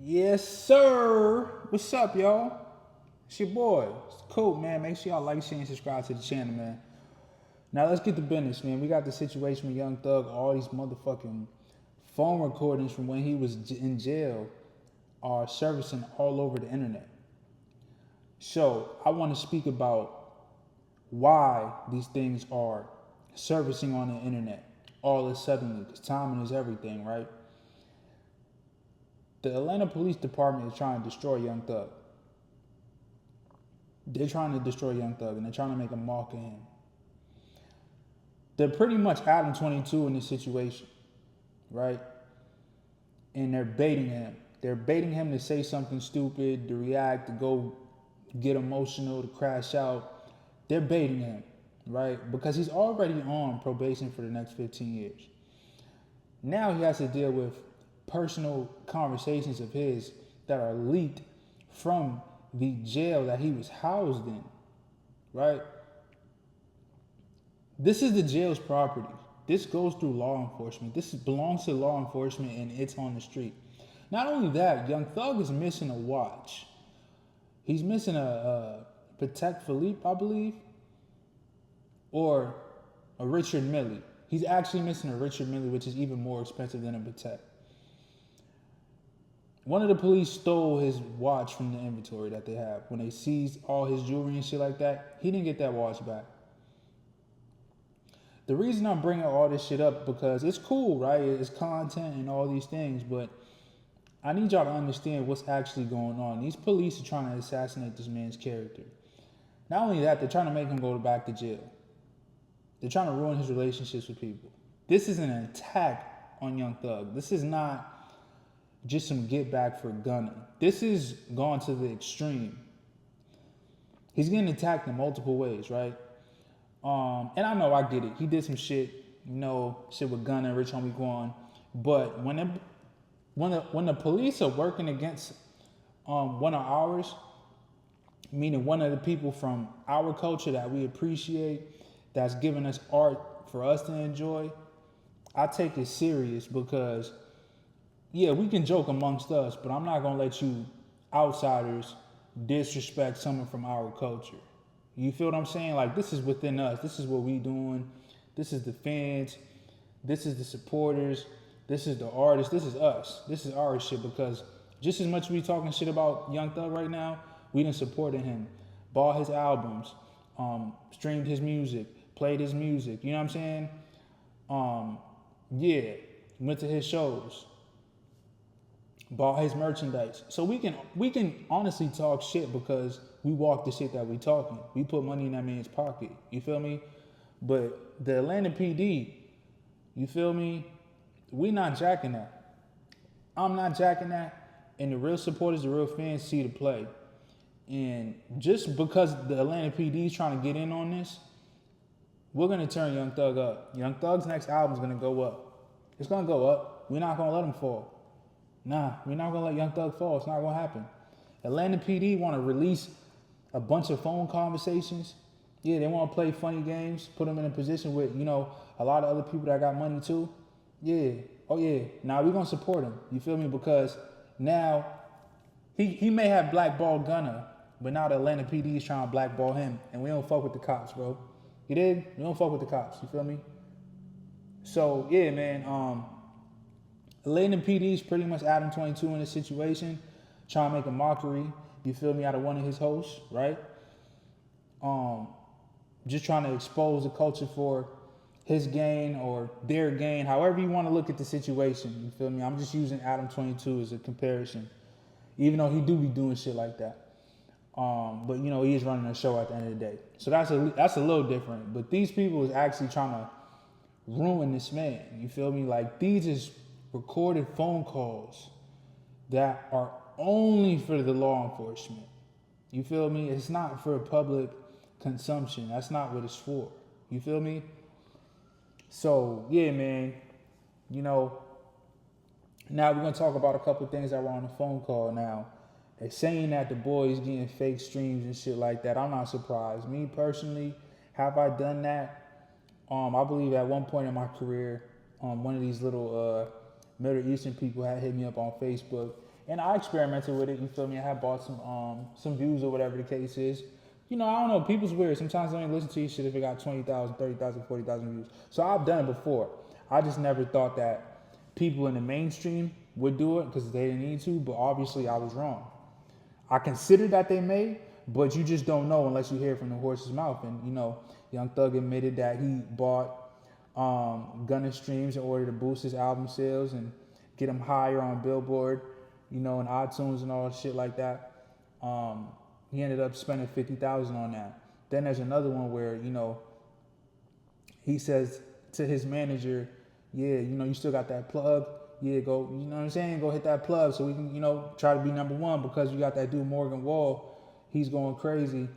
Yes, sir. What's up, y'all? It's your boy. It's cool, man. Make sure y'all like, share, and subscribe to the channel, man. Now let's get to business, man. We got the situation with Young Thug. All these motherfucking phone recordings from when he was in jail are servicing all over the internet. So I want to speak about why these things are servicing on the internet all of a sudden, because timing is everything, right? The Atlanta Police Department is trying to destroy Young Thug. They're trying to destroy Young Thug and they're trying to make a mark of him. They're pretty much Adam 22 in this situation, right? And they're baiting him. They're baiting him to say something stupid, to react, to go get emotional, to crash out. They're baiting him, right? Because he's already on probation for the next 15 years. Now he has to deal with personal conversations of his that are leaked from the jail that he was housed in, right? This is the jail's property. This goes through law enforcement. This belongs to law enforcement and it's on the street. Not only that, Young Thug is missing a watch. He's missing a Patek Philippe, I believe, or a Richard Mille. He's actually missing a Richard Mille, which is even more expensive than a Patek. One of the police stole his watch from the inventory that they have. When they seized all his jewelry and shit like that, he didn't get that watch back. The reason I'm bringing all this shit up because it's cool, right? It's content and all these things, but I need y'all to understand what's actually going on. These police are trying to assassinate this man's character. Not only that, they're trying to make him go back to jail. They're trying to ruin his relationships with people. This is an attack on Young Thug. This is not just some get back for gunning. This is gone to the extreme. He's getting attacked in multiple ways, right? And I know I get it. He did some shit, shit with Gunna, Rich Homie Quan. But when the police are working against one of ours, meaning one of the people from our culture that we appreciate, that's giving us art for us to enjoy, I take it serious because, yeah, we can joke amongst us, but I'm not gonna let you outsiders disrespect someone from our culture. You feel what I'm saying? Like, this is within us. This is what we doing. This is the fans. This is the supporters. This is the artists. This is us. This is our shit because just as much as we talking shit about Young Thug right now, we done supported him, bought his albums, streamed his music, played his music. You know what I'm saying? Yeah, went to his shows, bought his merchandise. So we can honestly talk shit because we walk the shit that we talking. We put money in that man's pocket. You feel me? But the Atlanta PD, you feel me? We not jacking that. I'm not jacking that. And the real supporters, the real fans see the play. And just because the Atlanta PD is trying to get in on this, we're gonna turn Young Thug up. Young Thug's next album is gonna go up. It's gonna go up. We're not gonna let him fall. Nah, we're not gonna let Young Thug fall. It's not gonna happen. Atlanta PD want to release a bunch of phone conversations. Yeah, they want to play funny games, put them in a position with, a lot of other people that got money too. Yeah. Oh yeah. Now we're gonna support him. You feel me? Because now he may have blackballed Gunna, but now the Atlanta PD is trying to blackball him, and we don't fuck with the cops, bro. You did? We don't fuck with the cops. You feel me? So yeah, man. Atlanta PD is pretty much Adam 22 in this situation, trying to make a mockery, you feel me, out of one of his hosts, right? Just trying to expose the culture for his gain or their gain, however you want to look at the situation, you feel me? I'm just using Adam 22 as a comparison, even though he do be doing shit like that. But he is running a show at the end of the day. So that's a little different. But these people is actually trying to ruin this man, you feel me? Like, these is recorded phone calls that are only for the law enforcement. You feel me? It's not for public consumption. That's not what it's for. You feel me? So, yeah, man, now we're going to talk about a couple of things that were on the phone call now. They're saying that the boy is getting fake streams and shit like that. I'm not surprised. Me personally, have I done that? I believe at one point in my career, one of these little Middle Eastern people had hit me up on Facebook And I experimented with it, you feel me? I had bought some views or whatever the case is. You know, I don't know, people's weird. Sometimes they only listen to your shit if it got 20,000, 30,000, 40,000 views. So I've done it before. I just never thought that people in the mainstream would do it because they didn't need to, but obviously I was wrong. I consider that they may, but you just don't know unless you hear it from the horse's mouth. And, you know, Young Thug admitted that he bought Gunna streams in order to boost his album sales and get him higher on Billboard, you know, and iTunes and all shit like that. He ended up spending $50,000 on that. Then there's another one where, you know, he says to his manager, yeah, you know, you still got that plug. Yeah, go, you know what I'm saying? Go hit that plug so we can, you know, try to be number one because you got that dude Morgan Wall. He's going crazy.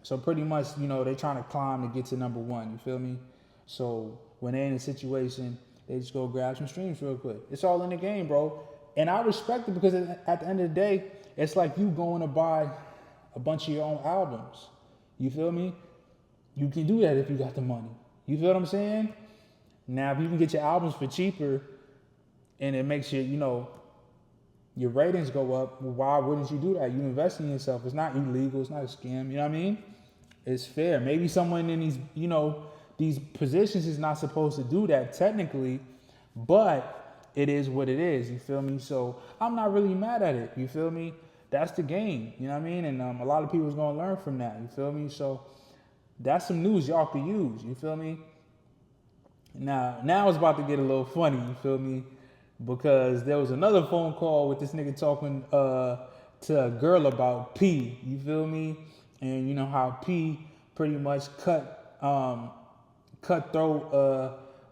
So pretty much, you know, they trying to climb to get to number one. You feel me? So when they're in a situation, they just go grab some streams real quick. It's all in the game, bro. And I respect it because at the end of the day, it's like you going to buy a bunch of your own albums. You feel me? You can do that if you got the money. You feel what I'm saying? Now, if you can get your albums for cheaper and it makes you, you know, your ratings go up, well, why wouldn't you do that? You invest in yourself. It's not illegal. It's not a scam. You know what I mean? It's fair. Maybe someone in these, you know, these positions is not supposed to do that technically, but it is what it is. You feel me? So I'm not really mad at it. You feel me? That's the game. You know what I mean? And a lot of people's going to learn from that. You feel me? So that's some news y'all could use. You feel me? Now it's about to get a little funny. You feel me? Because there was another phone call with this nigga talking to a girl about P. You feel me? And you know how P pretty much cutthroat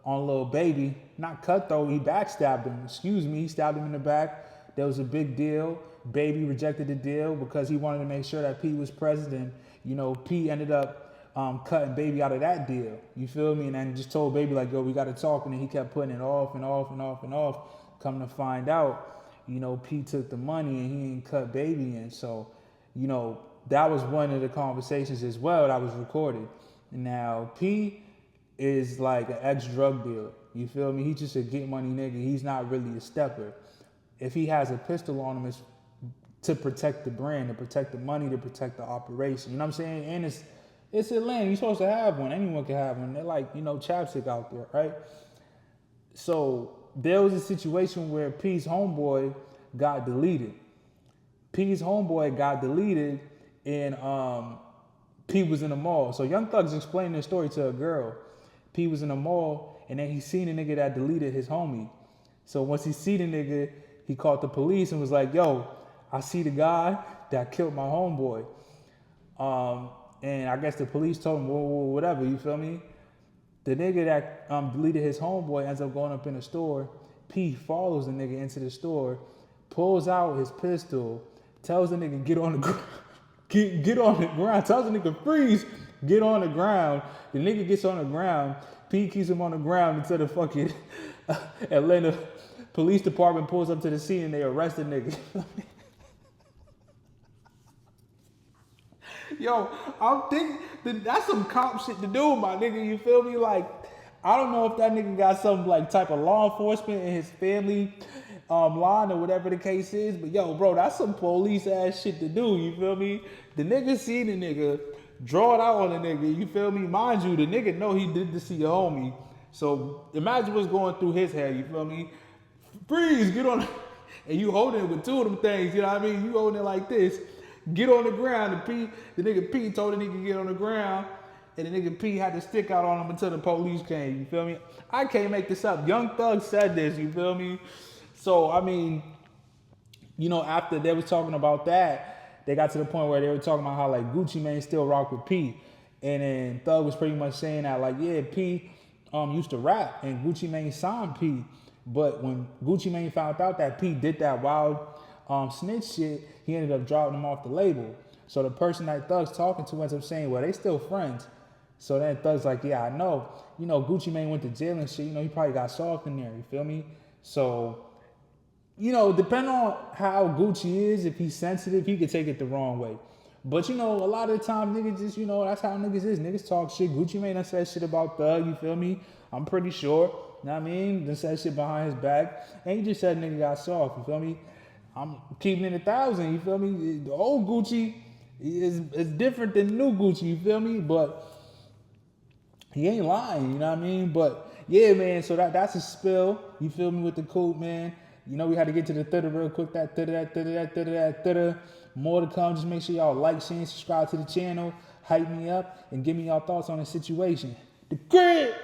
on Lil Baby. Not cutthroat, he backstabbed him. Excuse me, he stabbed him in the back. There was a big deal. Baby rejected the deal because he wanted to make sure that P was president. You know, P ended up cutting Baby out of that deal. You feel me? And then just told Baby like, yo, we got to talk. And then he kept putting it off and off and off and off. Come to find out, you know, P took the money and he didn't cut Baby in. So, you know, that was one of the conversations as well that was recorded. Now, P is like an ex-drug dealer. You feel me? He's just a get money nigga. He's not really a stepper. If he has a pistol on him, it's to protect the brand, to protect the money, to protect the operation. You know what I'm saying? And it's Atlanta. You're supposed to have one. Anyone can have one. They're like, you know, chapstick out there, right? So there was a situation where P's homeboy got deleted. P's homeboy got deleted and P was in the mall. So Young Thug's explaining this story to a girl. P was in the mall and then he seen a nigga that deleted his homie. So once he see the nigga, he called the police and was like, yo, I see the guy that killed my homeboy. And I guess the police told him, whoa, whatever, you feel me? The nigga that deleted his homeboy ends up going up in the store. P follows the nigga into the store, pulls out his pistol, tells the nigga get on the ground, get on the ground, tells the nigga freeze, get on the ground. The nigga gets on the ground. P keeps him on the ground until the fucking Atlanta police department pulls up to the scene and they arrest the nigga. Yo, I'm thinking that's some cop shit to do, my nigga. You feel me? Like, I don't know if that nigga got some like type of law enforcement in his family line or whatever the case is. But yo, bro, that's some police ass shit to do. You feel me? The nigga see the nigga, draw it out on the nigga. You feel me? Mind you, the nigga know he did this to your homie. So imagine what's going through his head. You feel me? Freeze, get on, and you holding it with two of them things. You know what I mean? You holding it like this. Get on the ground. The nigga P told the nigga get on the ground, and the nigga P had to stick out on him until the police came. You feel me? I can't make this up. Young Thug said this. You feel me? So I mean, you know, after they was talking about that, they got to the point where they were talking about how like Gucci Mane still rock with P, and then Thug was pretty much saying that like, yeah, P used to rap, and Gucci Mane signed P, but when Gucci Mane found out that P did that wild snitch shit, he ended up dropping him off the label. So the person that Thug's talking to ends up saying, well, they still friends. So then Thug's like, yeah, I know. You know, Gucci Mane went to jail and shit. You know, he probably got soft in there. You feel me? So, you know, depending on how Gucci is, if he's sensitive, he could take it the wrong way. But, you know, a lot of the time, niggas just, you know, that's how niggas is. Niggas talk shit. Gucci Mane done said shit about Thug. You feel me? I'm pretty sure. You know what I mean? Done said shit behind his back. And he just said nigga got soft. You feel me? I'm keeping it 1,000. You feel me? The old Gucci is different than new Gucci. You feel me? But he ain't lying. You know what I mean? But yeah, man. So that's a spill. You feel me with the coupe, man? You know we had to get to the third real quick. That more to come. Just make sure y'all like, share, and subscribe to the channel. Hype me up and give me y'all thoughts on the situation. The crib.